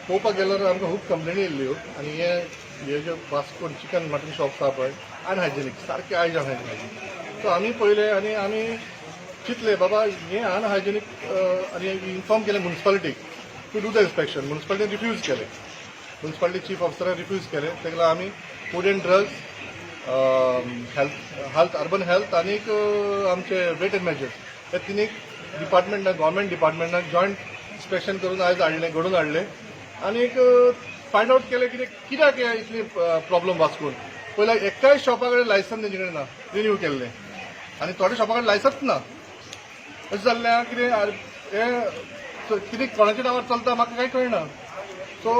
पळोवपाक गेल्यार आमकां खूब कंप्लेनी येयल्ल्यो आनी हे जे fast food chicken mutton shops आहा पळय अनहायजेनीक सारके आयज अनहायजेनीक. सो आमी पळयले आनी आमी चिंतले बाबा हे अनहायजेनीक आनी इन्फॉर्म केलें म्युनिसिपालिटीक टू डू द इन्स्पेक्शन. म्युनिसिपालिटीन रिफ्यूज केलें. म्युनिसिपालिटी चीफ ऑफिसरान रिफ्यूज केलें. तेका लागून आमी food and drugs, health urban health आनीक आमचे वेट एंड मेजर्स हे तिनी डिपार्टमेंटाक गव्हर्मेंट डिपार्टमेंटाक जॉयंट इन्स्पेक्शन करून आयज हाडलें, घडोवन हाडलें आनीक फायंड आउट केलें कित्याक इतली प्रॉब्लम वाचून. पयला एक्काय शॉपा कडेन लायसन तेंचे कडेन ना रिन्यू केल्लें आनी थोड्या शॉपा कडेन लायसन्स ना. अशें जाल्लें कितें हे कितें कोणाच्या नांवार चलता म्हाका कांय कळना. सो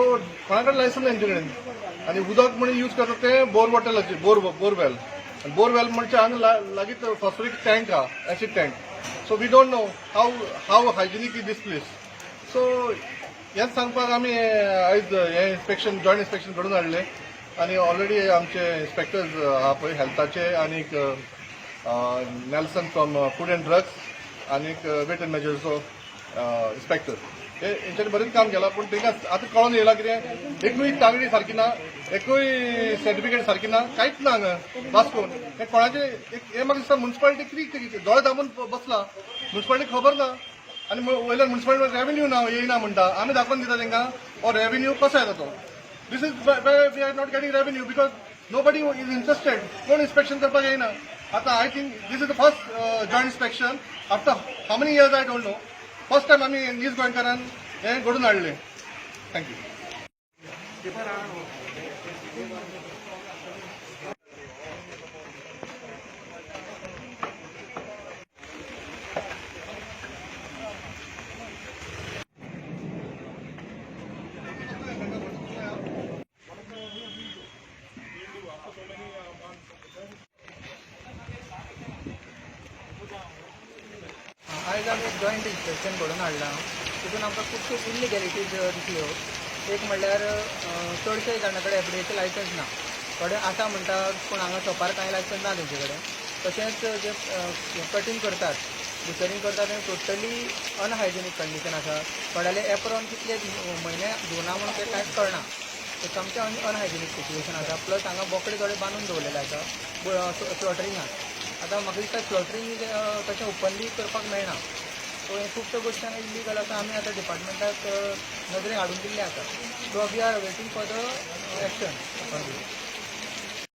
कोणा कडेन लायसन ना तेंचे कडेन आनी उदक म्हणून यूज करता तें बोर वॉटराचें बोरवेल. बोरवेल म्हणजे हांगा लागींच फॉस्फरीक टँक आहा, acid tank. So we don't know how hygienic is this place. So हेंच सांगपाक आमी आयज हे इन्स्पेक्शन जॉयंट इन्स्पेक्शन घडोवन हाडलें आनी ऑलरेडी आमचे इन्स्पेक्टर्स आहा पळय हेल्थाचे आनीक Nelson from food and drugs आनीक वेट एंड मेजर्सचो इन्स्पेक्टर हेंच्यांनी बरेंच काम केलां. पूण तांकां आतां कळोन येयलां कितें एकूय तागडी सारकी ना, एकूय सर्टिफिकेट सारकी ना, कांयच ना हांगा वास्कोन. हे कोणाचे हे म्हाका दिसता म्युनिसिपालिटी कितें दोळे धांपून बसला. म्युनिसिपालिटी खबर ना आनी वयल्यान म्युनिसिपालिटी रेव्हेन्यू ना येयना म्हणटा. आमी दाखोवन दिता तांकां हो रेव्हेन्यू कसो येता तो. This is we are not getting revenue because nobody is interested. कोण इन्स्पेक्शन करपाक येयना. आतां I think this is the first joint inspection after how many years I don't know. First time आमी नीज गोंयकारान हें घडोवन हाडलें. थँक्यू. आयज आमी एक जॉयंट इन्स्पेक्शन घडोवन हाडलां. तितून आमकां खुबश्यो इल्लिगॅलिटीज दिसल्यो. एक म्हणल्यार चडशे जाणां कडेन एफडीएचें लायसन्स ना. थोडे आसा म्हणटात पूण हांगा शॉपार कांय लायसन्स ना तेंचे कडेन. तशेंच जे कटींग करतात, बुचरींग करतात तें टोटली अनहायजेनीक कंडिशन आसा. थोड्याले एप्रॉन कितले म्हयने धुवना म्हणून तें कांयच कळना. ते सामकें अनहायजेनीक सिच्युएशन आसा. प्लस हांगा बोकडे थोडे बांदून दवरलेले आसा स्लॉटरिंगाक. आतां म्हाका दिसता स्लॉटरींग तशें ओपनली करपाक मेळना. सो हे खुबश्यो गोश्टी हांगा इल्लीगल आसा. आमी आतां डिपार्टमेंटाक नदरेक हाडून दिल्ले आसा. So we are waiting for the action.